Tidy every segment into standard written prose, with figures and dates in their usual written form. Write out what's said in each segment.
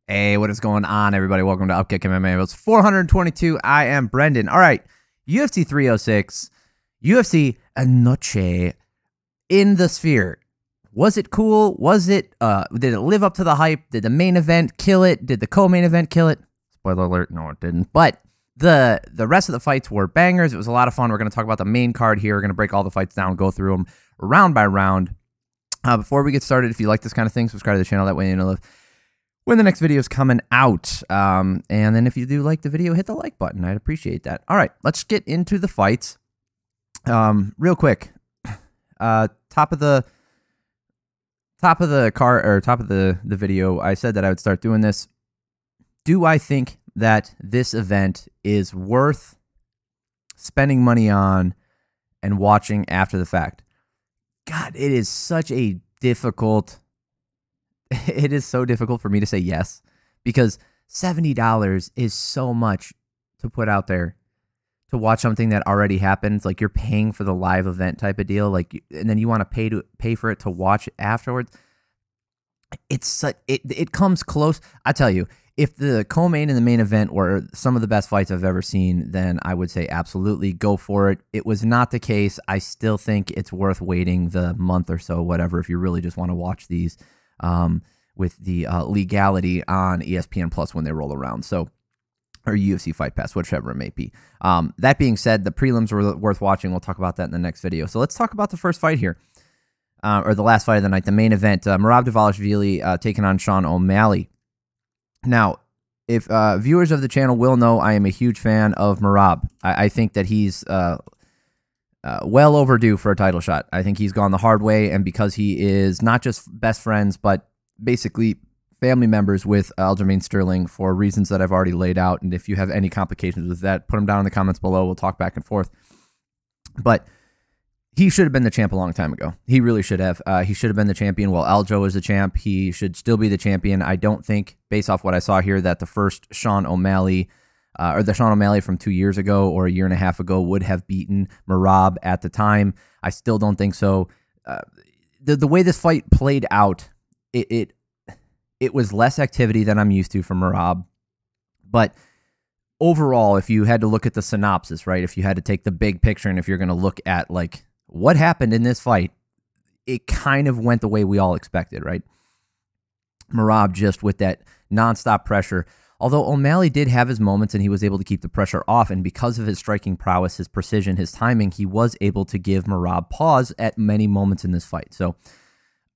Hey, what is going on, everybody? Welcome to Upkick MMA. It's 422. I am Brendan. All right, UFC 306, UFC Anoche in the Sphere. Was it cool? Was it? Did it live up to the hype? Did the main event kill it? Did the co-main event kill it? Spoiler alert, no, it didn't. But the rest of the fights were bangers. It was a lot of fun. We're going to talk about the main card here. We're going to break all the fights down, go through them round by round. Before we get started, if you like this kind of thing, subscribe to the channel. That way you know when the next video is coming out. And then if you do like the video, hit the like button. I'd appreciate that. All right, let's get into the fights. Real quick. Top of the video, I said that I would start doing this. Do I think that this event is worth spending money on and watching after the fact? God, it is such a difficult... It is so difficult for me to say yes, because $70 is so much to put out there to watch something that already happens. Like, you're paying for the live event type of deal, like, and then you want to pay for it to watch afterwards. It comes close. I tell you, if the co-main and the main event were some of the best fights I've ever seen, then I would say absolutely go for it. It was not the case. I still think it's worth waiting the month or so, whatever, if you really just want to watch these. With the legality on ESPN Plus when they roll around, so, or UFC Fight Pass, whichever it may be. That being said, the prelims were worth watching. We'll talk about that in the next video. So let's talk about the first fight here, or the last fight of the night, the main event. Merab Dvalishvili taking on Sean O'Malley. Now, if viewers of the channel will know, I am a huge fan of Merab. I think that he's well overdue for a title shot. I think he's gone the hard way, and because he is not just best friends, but basically family members with Aljamain Sterling for reasons that I've already laid out. And if you have any complications with that, put them down in the comments below. We'll talk back and forth. But he should have been the champ a long time ago. He really should have. He should have been the champion while Aljo is the champ. He should still be the champion. I don't think, based off what I saw here, that the first Sean O'Malley, or the Sean O'Malley from 2 years ago or a year and a half ago, would have beaten Merab at the time. I still don't think so. The way this fight played out, it was less activity than I'm used to from Merab. But overall, if you had to look at the synopsis, right, if you had to take the big picture, and if you're going to look at, like, what happened in this fight, it kind of went the way we all expected, right? Merab just with that nonstop pressure. Although O'Malley did have his moments and he was able to keep the pressure off, and because of his striking prowess, his precision, his timing, he was able to give Merab pause at many moments in this fight. So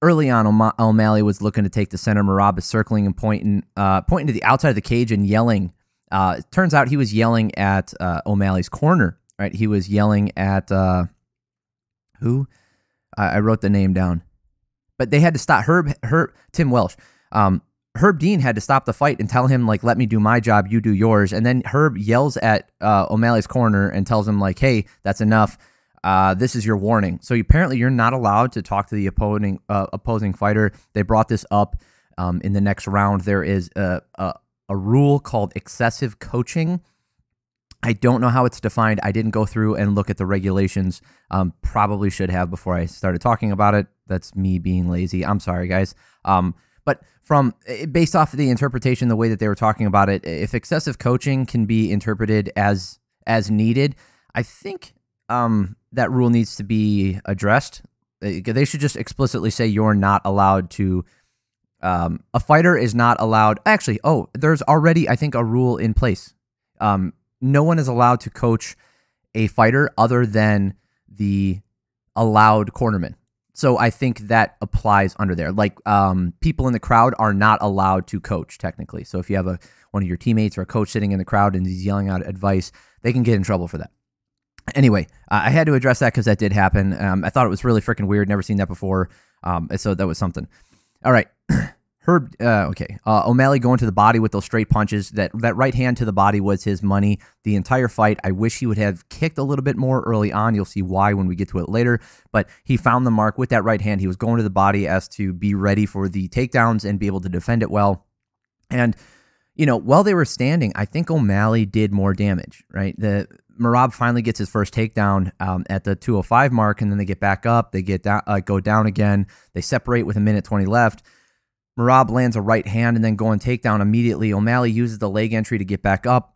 early on, O'Malley was looking to take the center. Merab is circling and pointing to the outside of the cage and yelling. It turns out he was yelling at O'Malley's corner, right? He was yelling at who? I wrote the name down, but they had to stop Tim Welsh. Herb Dean had to stop the fight and tell him, like, let me do my job, you do yours. And then Herb yells at O'Malley's corner and tells him, like, hey, that's enough. This is your warning. So apparently you're not allowed to talk to the opposing fighter. They brought this up in the next round. There is a rule called excessive coaching. I don't know how it's defined. I didn't go through and look at the regulations. Probably should have before I started talking about it. That's me being lazy. I'm sorry, guys. But based off of the interpretation, the way that they were talking about it, if excessive coaching can be interpreted as needed, I think that rule needs to be addressed. They should just explicitly say you're not allowed to. A fighter is not allowed. Actually, there's already, I think, a rule in place. No one is allowed to coach a fighter other than the allowed cornerman. So I think that applies under there. Like, people in the crowd are not allowed to coach, technically. So if you have one of your teammates or a coach sitting in the crowd and he's yelling out advice, they can get in trouble for that. Anyway, I had to address that because that did happen. I thought it was really freaking weird. Never seen that before. So that was something. All right. O'Malley going to the body with those straight punches. That right hand to the body was his money the entire fight. I wish he would have kicked a little bit more early on. You'll see why when we get to it later. But he found the mark with that right hand. He was going to the body as to be ready for the takedowns and be able to defend it well. And, you know, while they were standing, I think O'Malley did more damage, right? Merab finally gets his first takedown at the 205 mark, and then they get back up. They get down, go down again. They separate with 1:20 left. Merab lands a right hand and then going takedown immediately. O'Malley uses the leg entry to get back up.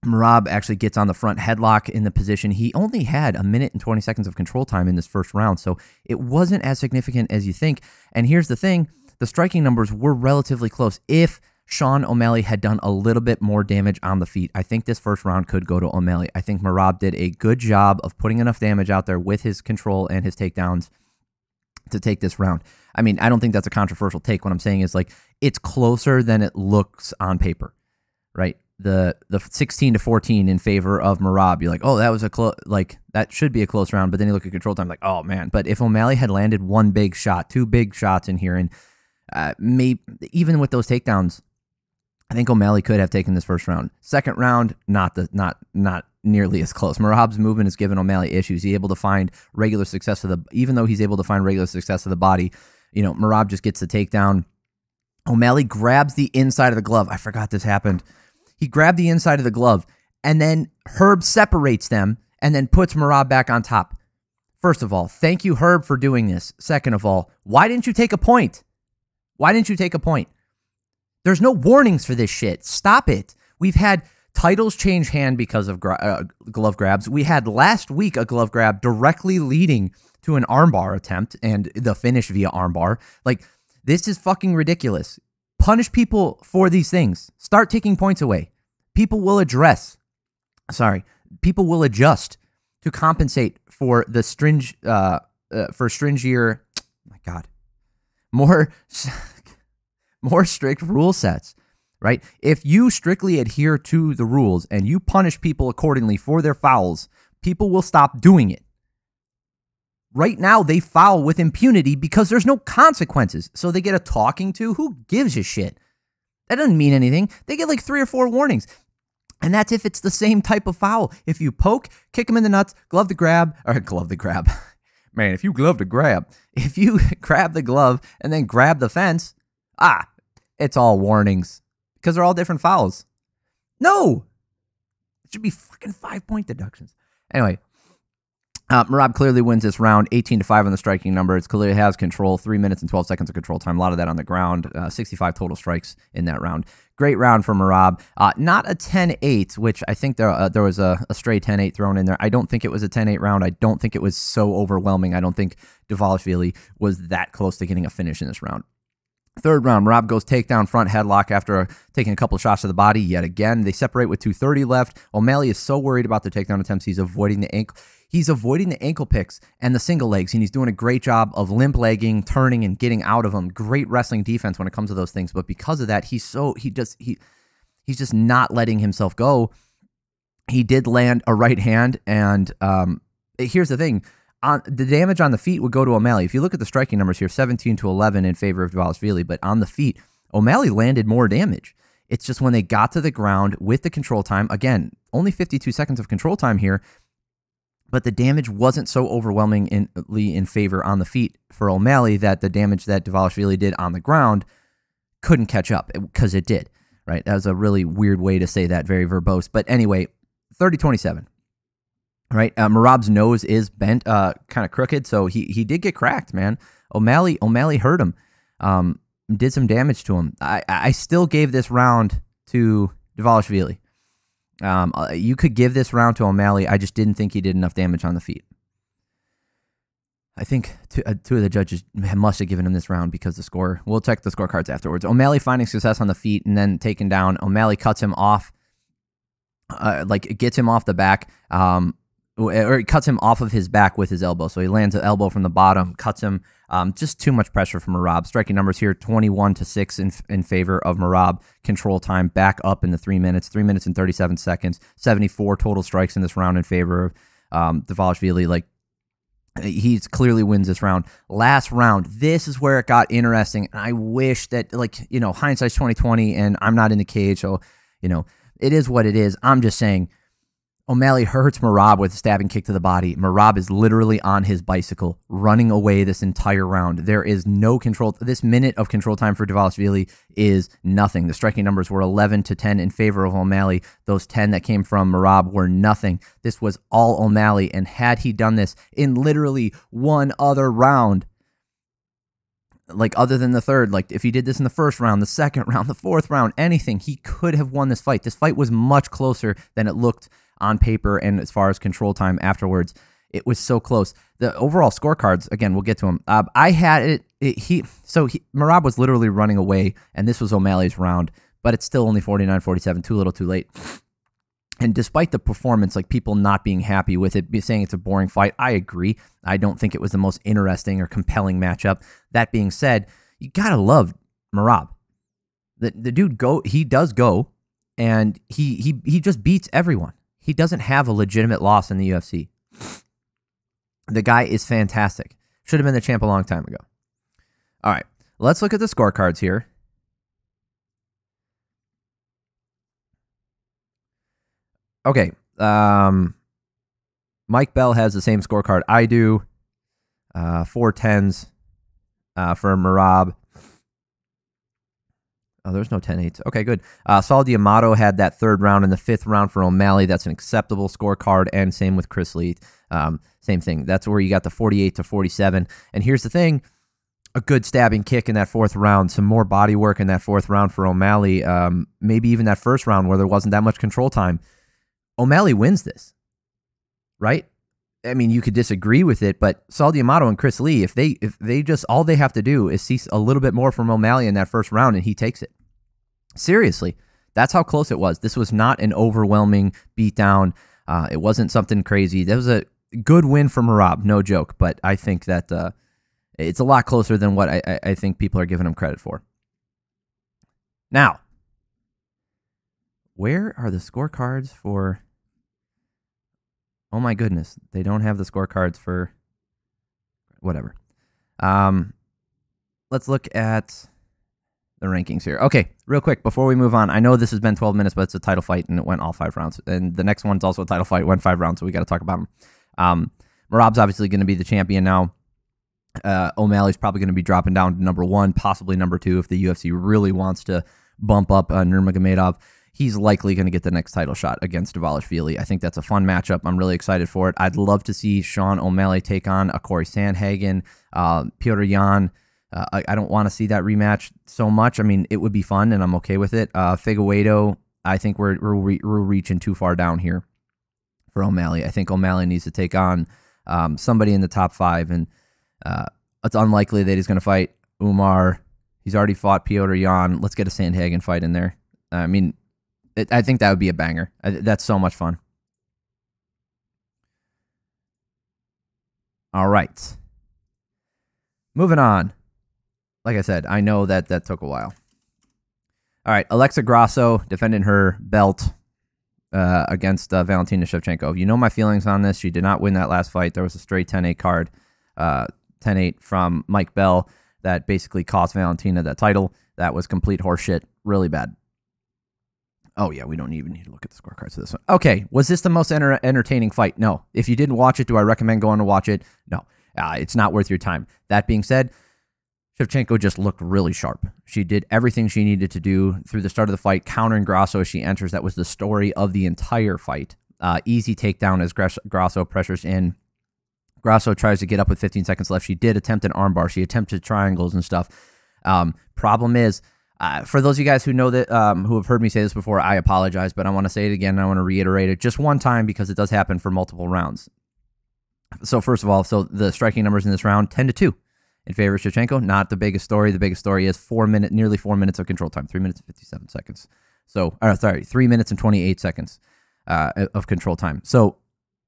Merab actually gets on the front headlock in the position. He only had 1 minute and 20 seconds of control time in this first round, so it wasn't as significant as you think. And here's the thing, the striking numbers were relatively close. If Sean O'Malley had done a little bit more damage on the feet, I think this first round could go to O'Malley. I think Merab did a good job of putting enough damage out there with his control and his takedowns to take this round. I mean, I don't think that's a controversial take. What I'm saying is, like, it's closer than it looks on paper, right? The 16-14 in favor of Merab. You're like, oh, that was that should be a close round. But then you look at control time, like, oh man. But if O'Malley had landed one big shot, two big shots in here, and maybe even with those takedowns, I think O'Malley could have taken this first round. Second round, not nearly as close. Merab's movement has given O'Malley issues. He's able to find regular success even though he's able to find regular success of the body, Merab just gets the takedown. O'Malley grabs the inside of the glove. I forgot this happened. He grabbed the inside of the glove, and then Herb separates them and then puts Merab back on top. First of all, thank you, Herb, for doing this. Second of all, why didn't you take a point? Why didn't you take a point? There's no warnings for this shit. Stop it. We've had titles change hand because of glove grabs. We had last week a glove grab directly leading to an armbar attempt and the finish via armbar. Like, this is fucking ridiculous. Punish people for these things. Start taking points away. People will adjust to compensate for the stringier, my God, more strict rule sets, right? If you strictly adhere to the rules and you punish people accordingly for their fouls, people will stop doing it. Right now, they foul with impunity because there's no consequences. So they get a talking to. Who gives a shit? That doesn't mean anything. They get like 3 or 4 warnings. And that's if it's the same type of foul. If you poke, kick him in the nuts, glove the grab. Man, if you glove the grab. If you grab the glove and then grab the fence, it's all warnings. Because they're all different fouls. No! It should be fucking 5-point deductions. Anyway. Merab clearly wins this round, 18-5 on the striking number. It clearly has control, 3 minutes and 12 seconds of control time. A lot of that on the ground, 65 total strikes in that round. Great round for Merab. Not a 10-8, which I think there was a stray 10-8 thrown in there. I don't think it was a 10-8 round. I don't think it was so overwhelming. I don't think Dvalishvili was that close to getting a finish in this round. Third round, Merab goes takedown front headlock after taking a couple of shots to the body yet again. They separate with 2:30 left. O'Malley is so worried about the takedown attempts, he's avoiding the ankle. He's avoiding the ankle picks and the single legs, and he's doing a great job of limp legging, turning, and getting out of them. Great wrestling defense when it comes to those things, but because of that, he's just not letting himself go. He did land a right hand, and here's the thing. The damage on the feet would go to O'Malley. If you look at the striking numbers here, 17-11 in favor of Dvalishvili, but on the feet, O'Malley landed more damage. It's just when they got to the ground with the control time, again, only 52 seconds of control time here, but the damage wasn't so overwhelmingly in favor on the feet for O'Malley that the damage that Dvalishvili did on the ground couldn't catch up, because it did, right? That was a really weird way to say that, very verbose. But anyway, 30-27. Right, Merab's nose is bent, kind of crooked, so he did get cracked, man. O'Malley hurt him, did some damage to him. I still gave this round to Dvalishvili. You could give this round to O'Malley. I just didn't think he did enough damage on the feet. I think two of the judges must have given him this round because the score. We'll check the scorecards afterwards. O'Malley finding success on the feet and then taken down. O'Malley cuts him off, gets him off the back. Or he cuts him off of his back with his elbow. So he lands an elbow from the bottom, cuts him. Just too much pressure from Merab. Striking numbers here, 21-6 in favor of Merab. Control time back up in the 3 minutes. 3 minutes and 37 seconds. 74 total strikes in this round in favor of Dvalishvili. He clearly wins this round. Last round, this is where it got interesting. And I wish that, hindsight's 20/20, and I'm not in the cage. So, it is what it is. I'm just saying, O'Malley hurts Merab with a stabbing kick to the body. Merab is literally on his bicycle, running away this entire round. There is no control. This minute of control time for Dvalishvili is nothing. The striking numbers were 11-10 in favor of O'Malley. Those 10 that came from Merab were nothing. This was all O'Malley, and had he done this in literally one other round, Like, other than the third, like, if he did this in the first round, the second round, the fourth round, anything, he could have won this fight. This fight was much closer than it looked on paper, and as far as control time afterwards, it was so close. The overall scorecards, again, we'll get to them. I had Merab was literally running away, and this was O'Malley's round, but it's still only 49-47, too little, too late. And despite the performance, like people not being happy with it, saying it's a boring fight, I agree. I don't think it was the most interesting or compelling matchup. That being said, you gotta love Merab. The dude he does go, and he just beats everyone. He doesn't have a legitimate loss in the UFC. The guy is fantastic. Should have been the champ a long time ago. All right, let's look at the scorecards here. Okay, Mike Bell has the same scorecard I do. 4 10s for Merab. Oh, there's no 10-8s. Okay, good. Saul D'Amato had that third round and the fifth round for O'Malley. That's an acceptable scorecard, and same with Chris Lee. Same thing. That's where you got the 48-47. And here's the thing. A good stabbing kick in that fourth round. Some more body work in that fourth round for O'Malley. Maybe even that first round where there wasn't that much control time. O'Malley wins this, right? I mean, you could disagree with it, but Saul D'Amato and Chris Lee, if they just, all they have to do is see a little bit more from O'Malley in that first round, and he takes it. Seriously, that's how close it was. This was not an overwhelming beatdown. It wasn't something crazy. That was a good win for Merab, no joke, but I think that it's a lot closer than what I think people are giving him credit for. Now, where are the scorecards for... Oh my goodness, they don't have the scorecards for whatever. Let's look at the rankings here. Okay, real quick, before we move on, I know this has been 12 minutes, but it's a title fight, and it went all 5 rounds. And the next one's also a title fight, went 5 rounds, so we got to talk about him. Merab's obviously going to be the champion now. O'Malley's probably going to be dropping down to number 1, possibly number 2 if the UFC really wants to bump up Nurmagomedov. He's likely going to get the next title shot against Dvalishvili. I think that's a fun matchup. I'm really excited for it. I'd love to see Sean O'Malley take on a Corey Sandhagen, Petr Yan. I don't want to see that rematch so much. I mean, it would be fun, and I'm okay with it. Figueiredo, I think we're reaching too far down here for O'Malley. I think O'Malley needs to take on somebody in the top 5, and it's unlikely that he's going to fight Umar. He's already fought Petr Yan. Let's get a Sandhagen fight in there. I mean, I think that would be a banger. That's so much fun. All right. Moving on. Like I said, I know that took a while. All right. Alexa Grasso defending her belt against Valentina Shevchenko. You know my feelings on this. She did not win that last fight. There was a straight 10-8 card. 10-8 from Mike Bell that basically cost Valentina that title. That was complete horseshit. Really bad. Oh, yeah, we don't even need to look at the scorecards for this one. Okay, was this the most entertaining fight? No. If you didn't watch it, do I recommend going to watch it? No. It's not worth your time. That being said, Shevchenko just looked really sharp. She did everything she needed to do through the start of the fight, countering Grasso as she enters. That was the story of the entire fight. Easy takedown as Grasso pressures in. Grasso tries to get up with 15 seconds left. She did attempt an armbar. She attempted triangles and stuff. Problem is, for those of you guys who know that, who have heard me say this before, I apologize, but I want to say it again, and I want to reiterate it just one time because it does happen for multiple rounds. So first of all, the striking numbers in this round, 10-2 in favor of Shevchenko. Not the biggest story. The biggest story is nearly 4 minutes of control time, 3 minutes and 57 seconds. 3 minutes and 28 seconds of control time. So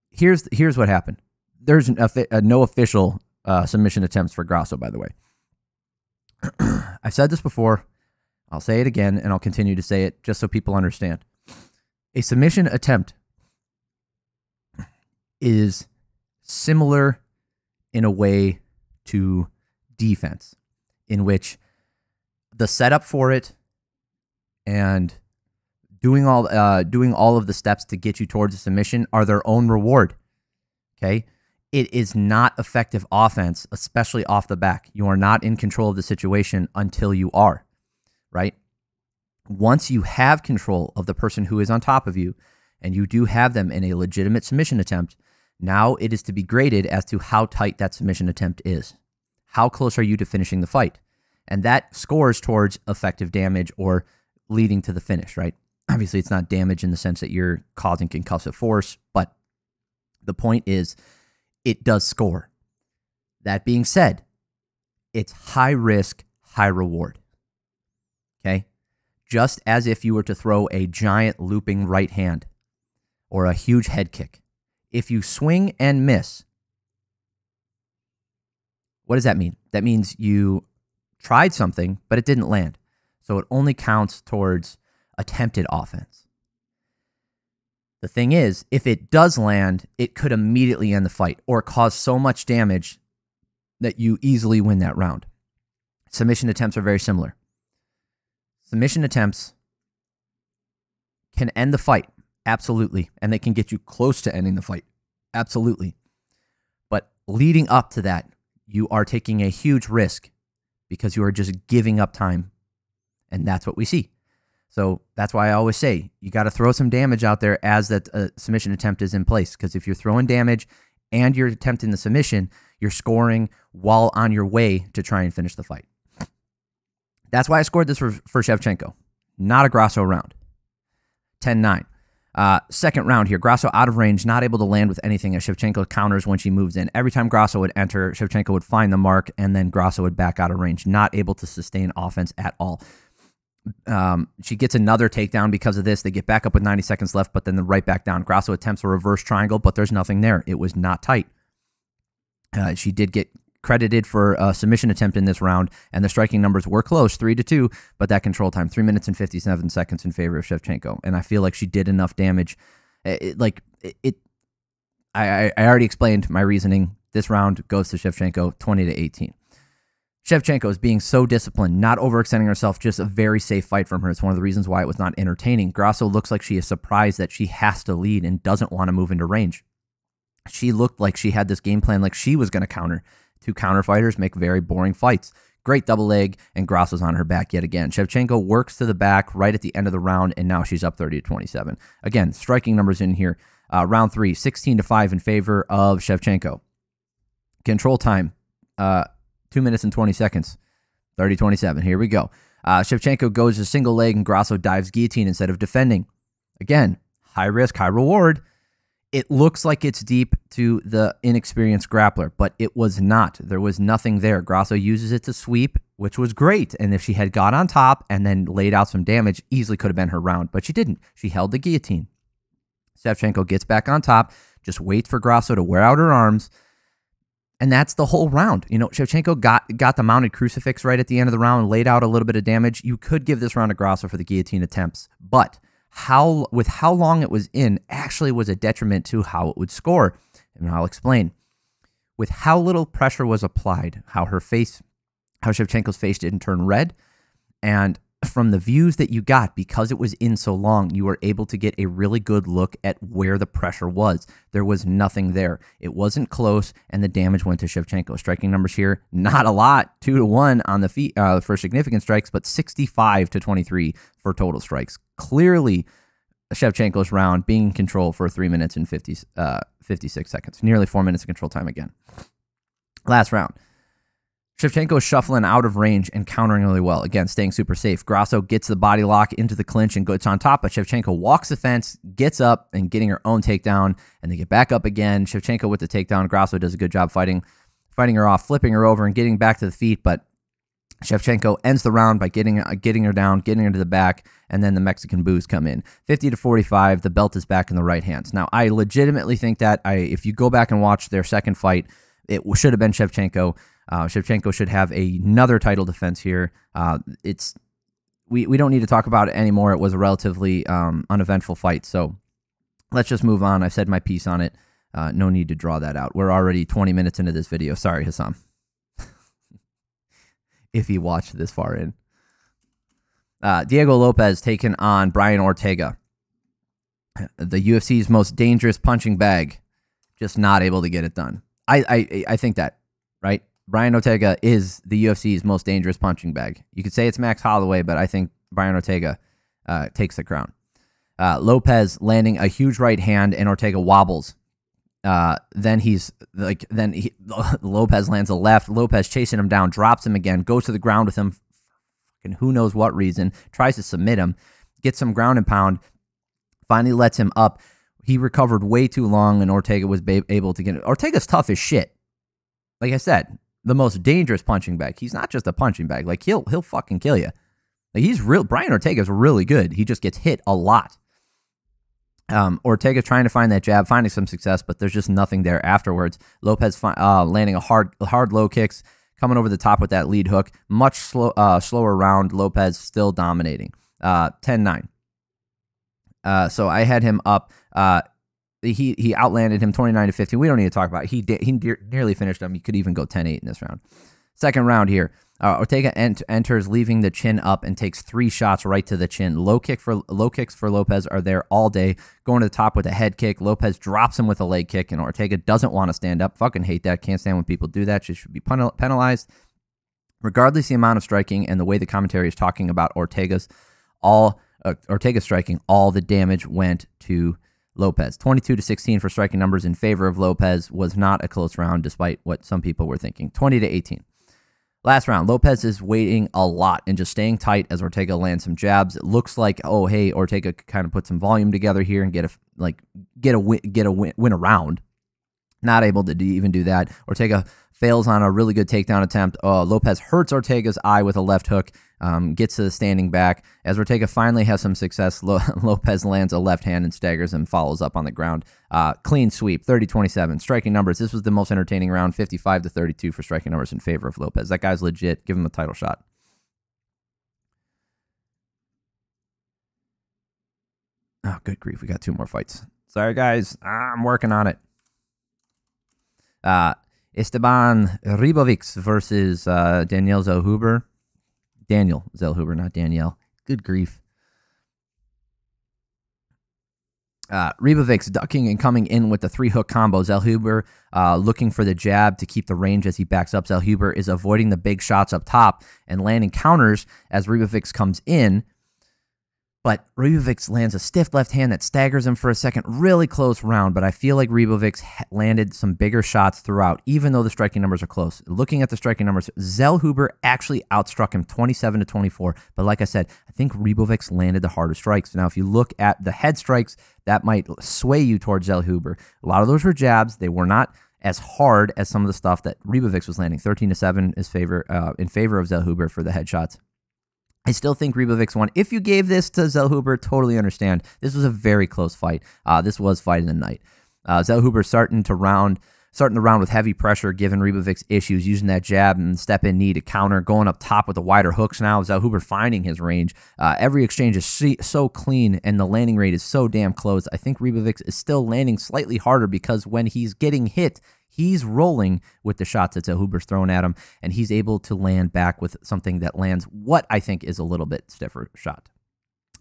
here's what happened. There's no official submission attempts for Grasso, by the way. I've said this before. I'll say it again, and I'll continue to say it just so people understand. A submission attempt is similar in a way to defense, in which the setup for it and doing all of the steps to get you towards a submission are their own reward. Okay? It is not effective offense, especially off the back. You are not in control of the situation until you are. Right? Once you have control of the person who is on top of you, and you do have them in a legitimate submission attempt, now it is to be graded as to how tight that submission attempt is. How close are you to finishing the fight? And that scores towards effective damage or leading to the finish, right? Obviously, it's not damage in the sense that you're causing concussive force, but the point is it does score. That being said, it's high risk, high reward. Okay? Just as if you were to throw a giant looping right hand or a huge head kick. If you swing and miss, what does that mean? That means you tried something, but it didn't land. So it only counts towards attempted offense. The thing is, if it does land, it could immediately end the fight or cause so much damage that you easily win that round. Submission attempts are very similar. Submission attempts can end the fight, absolutely, and they can get you close to ending the fight, absolutely. But leading up to that, you are taking a huge risk because you are just giving up time, and that's what we see. So that's why I always say you got to throw some damage out there as that submission attempt is in place, because if you're throwing damage and you're attempting the submission, you're scoring while on your way to try and finish the fight. That's why I scored this for Shevchenko. Not a Grasso round. 10-9. Second round here. Grasso out of range, not able to land with anything as Shevchenko counters when she moves in. Every time Grasso would enter, Shevchenko would find the mark, and then Grasso would back out of range. Not able to sustain offense at all. She gets another takedown because of this. They get back up with 90 seconds left, but then they're right back down. Grasso attempts a reverse triangle, but there's nothing there. It was not tight. She did get credited for a submission attempt in this round, and the striking numbers were close, 3-2, but that control time, 3 minutes and 57 seconds in favor of Shevchenko. And I feel like she did enough damage. I already explained my reasoning. This round goes to Shevchenko, 20-18. Shevchenko is being so disciplined, not overextending herself, just a very safe fight from her. It's one of the reasons why it was not entertaining. Grasso looks like she is surprised that she has to lead and doesn't want to move into range. She looked like she had this game plan like she was going to counter. Two counter fighters make very boring fights. Great double leg, and Grasso's on her back yet again. Shevchenko works to the back right at the end of the round, and now she's up 30-27. Again, striking numbers in here. Round 3, 16-5 in favor of Shevchenko. Control time, 2 minutes and 20 seconds, 30-27. Here we go. Shevchenko goes a single leg, and Grasso dives guillotine instead of defending. Again, high risk, high reward. It looks like it's deep to the inexperienced grappler, but it was not. There was nothing there. Grasso uses it to sweep, which was great. And if she had got on top and then laid out some damage, easily could have been her round, but she didn't. She held the guillotine. Shevchenko gets back on top, just waits for Grasso to wear out her arms, and that's the whole round. You know, Shevchenko got the mounted crucifix right at the end of the round, laid out a little bit of damage. You could give this round to Grasso for the guillotine attempts, but how long it was in actually was a detriment to how it would score. And I'll explain. With how little pressure was applied, how Shevchenko's face didn't turn red, and from the views that you got, because it was in so long, you were able to get a really good look at where the pressure was. There was nothing there. It wasn't close, and the damage went to Shevchenko. Striking numbers here, not a lot, 2-1 on the feet for significant strikes, but 65-23 for total strikes. Clearly, Shevchenko's round being in control for 3 minutes and 56 seconds. Nearly 4 minutes of control time again. Last round. Shevchenko is shuffling out of range and countering really well. Again, staying super safe. Grasso gets the body lock into the clinch and gets on top, but Shevchenko walks the fence, gets up, and getting her own takedown, and they get back up again. Shevchenko with the takedown. Grasso does a good job fighting her off, flipping her over, and getting back to the feet, but Shevchenko ends the round by getting her down, getting her to the back, and then the Mexican boos come in. 50-45, the belt is back in the right hands. Now, I legitimately think that if you go back and watch their second fight, it should have been Shevchenko. Shevchenko should have another title defense here. We don't need to talk about it anymore. It was a relatively uneventful fight, so let's just move on. I've said my piece on it. No need to draw that out. We're already 20 minutes into this video. Sorry, Hassam. If he watched this far in. Diego Lopes taking on Brian Ortega. The UFC's most dangerous punching bag. Just not able to get it done. I think that, right? Brian Ortega is the UFC's most dangerous punching bag. You could say it's Max Holloway, but I think Brian Ortega takes the crown. Lopes landing a huge right hand, and Ortega wobbles. Lopes lands a left. Lopes chasing him down, drops him again, goes to the ground with him. Fucking who knows what reason, tries to submit him, gets some ground and pound, finally lets him up. He recovered way too long, and Ortega was able to get it. Ortega's tough as shit. Like I said, the most dangerous punching bag. He's not just a punching bag. Like he'll fucking kill you. Like he's real. Brian Ortega's really good. He just gets hit a lot. Ortega trying to find that jab, finding some success, but there's just nothing there afterwards. Lopes landing a hard low kicks, coming over the top with that lead hook. Much slower round. Lopes still dominating. 10-9. So I had him up. He outlanded him 29-15. We don't need to talk about it. He nearly finished him. He could even go 10-8 in this round. Second round here. Ortega enters, leaving the chin up, and takes 3 shots right to the chin. Low kicks for Lopes are there all day. Going to the top with a head kick. Lopes drops him with a leg kick, and Ortega doesn't want to stand up. Fucking hate that. Can't stand when people do that. She should be penalized. Regardless the amount of striking and the way the commentary is talking about Ortega striking, all the damage went to Lopes. 22-16 for striking numbers in favor of Lopes. Was not a close round despite what some people were thinking. 20-18. Last round, Lopes is waiting a lot and just staying tight as Ortega lands some jabs. It looks like, oh, hey, Ortega could kind of put some volume together here and get a win around. Not able to even do that. Ortega fails on a really good takedown attempt. Lopes hurts Ortega's eye with a left hook, gets to the standing back. As Ortega finally has some success, Lopes lands a left hand and staggers him, follows up on the ground. Clean sweep, 30-27. Striking numbers, this was the most entertaining round, 55-32 for striking numbers in favor of Lopes. That guy's legit. Give him a title shot. Oh, good grief. We got 2 more fights. Sorry, guys. I'm working on it. Esteban Ribovics versus Daniel Zellhuber. Daniel Zellhuber, not Danielle. Good grief. Ribovics ducking and coming in with the 3-hook combo. Zellhuber looking for the jab to keep the range as he backs up. Zellhuber is avoiding the big shots up top and landing counters as Ribovics comes in. But Ribovics lands a stiff left hand that staggers him for a second. Really close round, but I feel like Ribovics landed some bigger shots throughout, even though the striking numbers are close. Looking at the striking numbers, Zellhuber actually outstruck him 27-24. But like I said, I think Ribovics landed the harder strikes. Now, if you look at the head strikes, that might sway you towards Zellhuber. A lot of those were jabs. They were not as hard as some of the stuff that Ribovics was landing. 13-7 is in favor of Zellhuber for the headshots. I still think Ribovics won. If you gave this to Zellhuber, totally understand. This was a very close fight. This was fight of the night. Zellhuber starting the round with heavy pressure, giving Ribovics issues, using that jab and step-in knee to counter, going up top with the wider hooks now. Zellhuber finding his range. Every exchange is so clean, and the landing rate is so damn close. I think Ribovics is still landing slightly harder because when he's getting hit, he's rolling with the shots that Zellhuber's throwing at him, and he's able to land back with something that lands what I think is a little bit stiffer shot.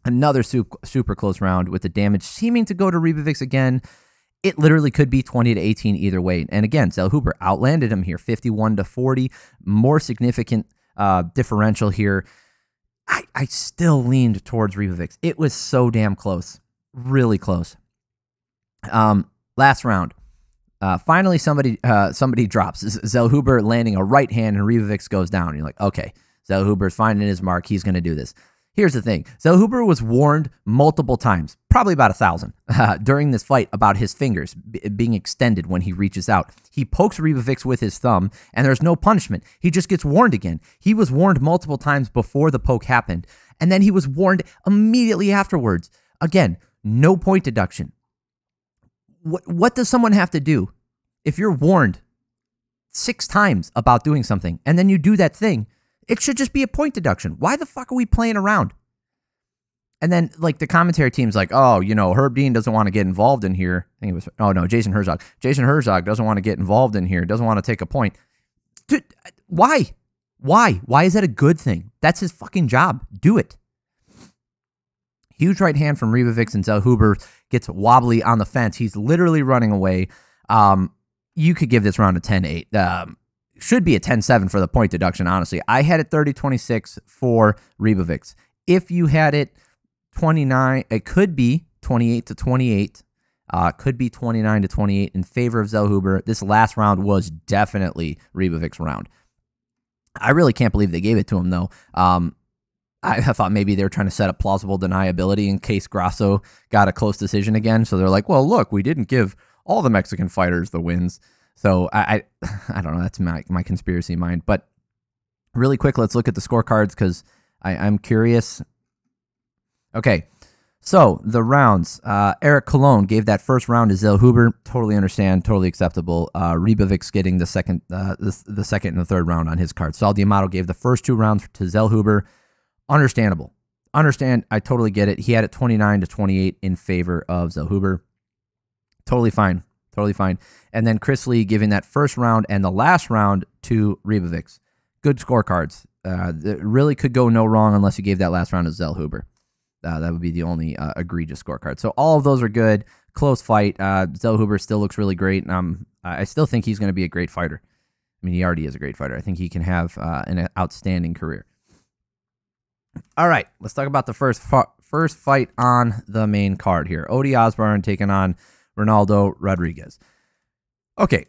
Another super close round with the damage seeming to go to Ribovics again. It literally could be 20-18 either way. And again, Zellhuber outlanded him here, 51-40. More significant differential here. I still leaned towards Ribovics. It was so damn close. Really close. Last round. Finally, somebody drops. Zellhuber landing a right hand, and Ribovics goes down. And you're like, okay, Zellhuber's finding his mark. He's going to do this. Here's the thing. Zellhuber was warned multiple times, probably about 1,000, during this fight about his fingers being extended when he reaches out. He pokes Ribovics with his thumb, and there's no punishment. He just gets warned again. He was warned multiple times before the poke happened, and then he was warned immediately afterwards. Again, no point deduction. What does someone have to do if you're warned 6 times about doing something and then you do that thing? It should just be a point deduction. Why the fuck are we playing around? And then, like, the commentary team's like, oh, you know, Herb Dean doesn't want to get involved in here. I think it was, oh, no, Jason Herzog. Jason Herzog doesn't want to get involved in here, doesn't want to take a point. Dude, why? Why is that a good thing? That's his fucking job. Do it. Huge right hand from Ribovics, and Zellhuber gets wobbly on the fence. He's literally running away. You could give this round a 10-8. Should be a 10-7 for the point deduction, honestly. I had it 30-26 for Ribovics. If you had it 29, it could be 28-28. Could be 29-28 in favor of Zellhuber. This last round was definitely Ribovics' round. I really can't believe they gave it to him, though. I thought maybe they were trying to set up plausible deniability in case Grasso got a close decision again. So they're like, well, look, we didn't give all the Mexican fighters the wins. So I don't know. That's my conspiracy mind. But really quick, let's look at the scorecards because I'm curious. Okay, so the rounds. Eric Colon gave that first round to Zellhuber. Totally understand. Totally acceptable. Ribovics getting the second and the third round on his card. Saul D'Amato gave the first 2 rounds to Zellhuber. Understandable. Understand. I totally get it. He had it 29-28 in favor of Zellhuber. Totally fine. Totally fine. And then Chris Lee giving that first round and the last round to Ribovics. Good scorecards. Really could go no wrong unless you gave that last round to Zellhuber. That would be the only egregious scorecard. So all of those are good. Close fight. Zellhuber still looks really great. I still think he's going to be a great fighter. I mean, he already is a great fighter. I think he can have an outstanding career. All right, let's talk about the first fight on the main card here. Odi Osbourne taking on Ronaldo Rodriguez. Okay,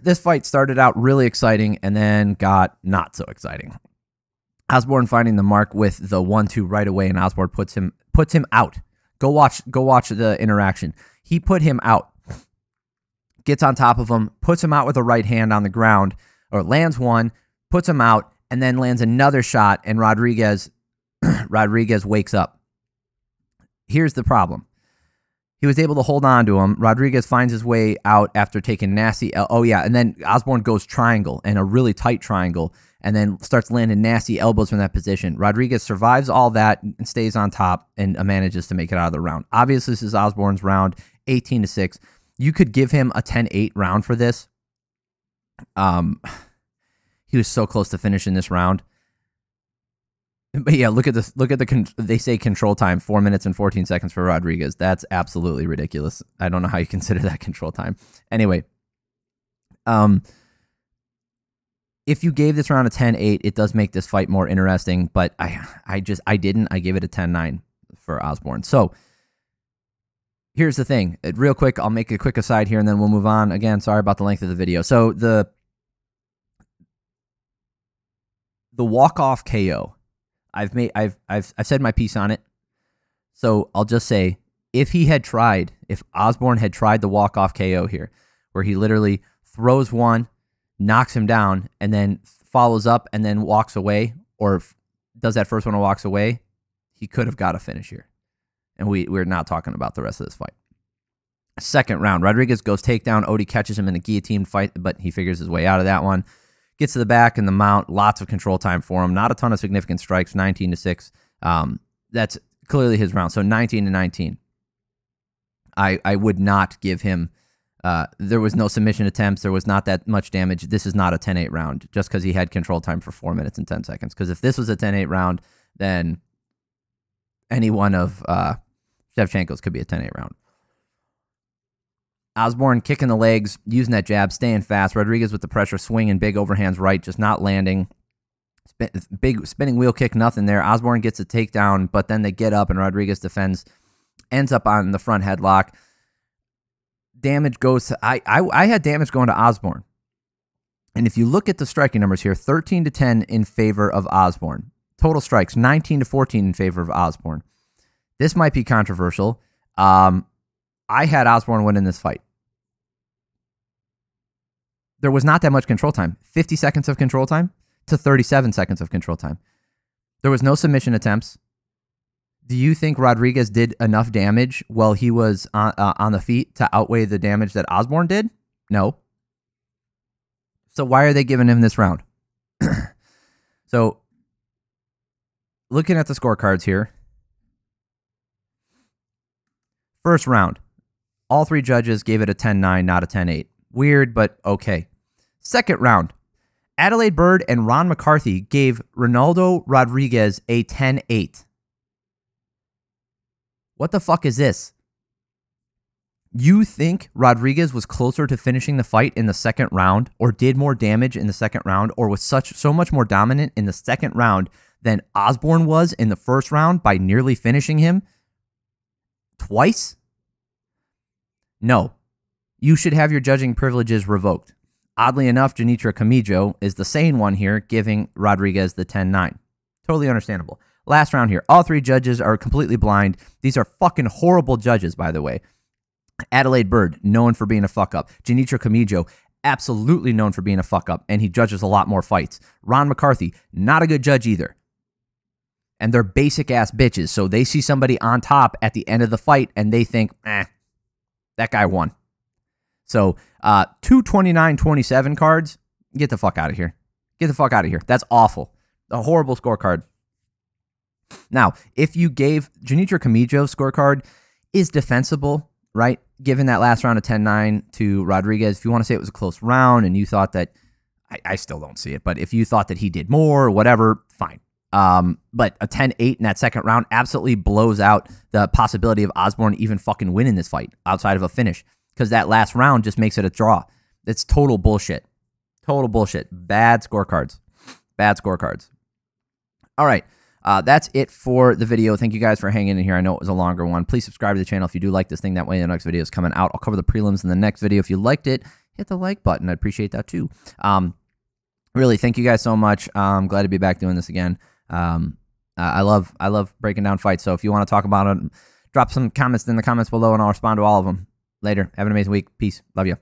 this fight started out really exciting and then got not so exciting. Osbourne finding the mark with the 1-2 right away, and Osbourne puts him out. Go watch the interaction. He put him out. Gets on top of him, puts him out with a right hand on the ground, or lands one, puts him out, and then lands another shot, and Rodriguez wakes up. Here's the problem. He was able to hold on to him. Rodriguez finds his way out after taking nasty... Oh, yeah, and then Osbourne goes triangle, and a really tight triangle, and then starts landing nasty elbows from that position. Rodriguez survives all that and stays on top and manages to make it out of the round. Obviously, this is Osbourne's round, 18-6. You could give him a 10-8 round for this. He was so close to finishing this round. But yeah, look at this. Look at they say control time, 4 minutes and 14 seconds for Rodriguez. That's absolutely ridiculous. I don't know how you consider that control time. Anyway, if you gave this round a 10-8, it does make this fight more interesting, but I didn't. I gave it a 10-9 for Osbourne. So here's the thing. Real quick, I'll make a quick aside here and then we'll move on. Again, sorry about the length of the video. So the walk-off KO. I've said my piece on it. So I'll just say, if Osbourne had tried the walk-off KO here, where he literally throws one, knocks him down, and then follows up and then walks away, or does that first one and walks away, he could have got a finish here. And we're not talking about the rest of this fight. Second round, Rodriguez goes takedown. Odi catches him in a guillotine fight, but he figures his way out of that one. Gets to the back and the mount. Lots of control time for him. Not a ton of significant strikes. 19-6. That's clearly his round. So 19-19. I would not give him. There was no submission attempts. There was not that much damage. This is not a 10-8 round just because he had control time for 4 minutes and 10 seconds. Because if this was a 10-8 round, then any one of Shevchenko's could be a 10-8 round. Osbourne kicking the legs, using that jab, staying fast. Rodriguez with the pressure, swinging, big overhands right, just not landing. Big spinning wheel kick, nothing there. Osbourne gets a takedown, but then they get up and Rodriguez defends, ends up on the front headlock. Damage goes to... I had damage going to Osbourne. And if you look at the striking numbers here, 13-10 in favor of Osbourne. Total strikes, 19-14 in favor of Osbourne. This might be controversial. I had Osbourne winning this fight. There was not that much control time. 50 seconds of control time to 37 seconds of control time. There was no submission attempts. Do you think Rodriguez did enough damage while he was on the feet to outweigh the damage that Osbourne did? No. So why are they giving him this round? So, looking at the scorecards here. First round. All three judges gave it a 10-9, not a 10-8. Weird, but okay. Second round. Adelaide Bird and Ron McCarthy gave Ronaldo Rodriguez a 10-8. What the fuck is this? You think Rodriguez was closer to finishing the fight in the second round, or did more damage in the second round, or was so much more dominant in the second round than Osbourne was in the first round by nearly finishing him twice? No. You should have your judging privileges revoked. Oddly enough, Janitra Camijo is the sane one here, giving Rodriguez the 10-9. Totally understandable. Last round here. All three judges are completely blind. These are fucking horrible judges, by the way. Adelaide Bird, known for being a fuck-up. Janitra Camijo, absolutely known for being a fuck-up, and he judges a lot more fights. Ron McCarthy, not a good judge either. And they're basic-ass bitches, so they see somebody on top at the end of the fight, and they think, that guy won. So, 229-27 cards, get the fuck out of here. Get the fuck out of here. That's awful. A horrible scorecard. Now, if you gave Janitra Camijo's scorecard is defensible, right? Given that last round of 10-9 to Rodriguez, if you want to say it was a close round and you thought that, I still don't see it, but if you thought that he did more or whatever, fine. But a 10-8 in that second round absolutely blows out the possibility of Osbourne even fucking winning this fight outside of a finish, because that last round just makes it a draw. It's total bullshit. Total bullshit. Bad scorecards. Bad scorecards. All right. That's it for the video. Thank you guys for hanging in here. I know it was a longer one. Please subscribe to the channel if you do like this thing. That way the next video is coming out. I'll cover the prelims in the next video. If you liked it, hit the like button. I'd appreciate that too. Really, thank you guys so much. I'm glad to be back doing this again. I love breaking down fights. So if you want to talk about it, drop some comments in the comments below and I'll respond to all of them. Later. Have an amazing week. Peace. Love you.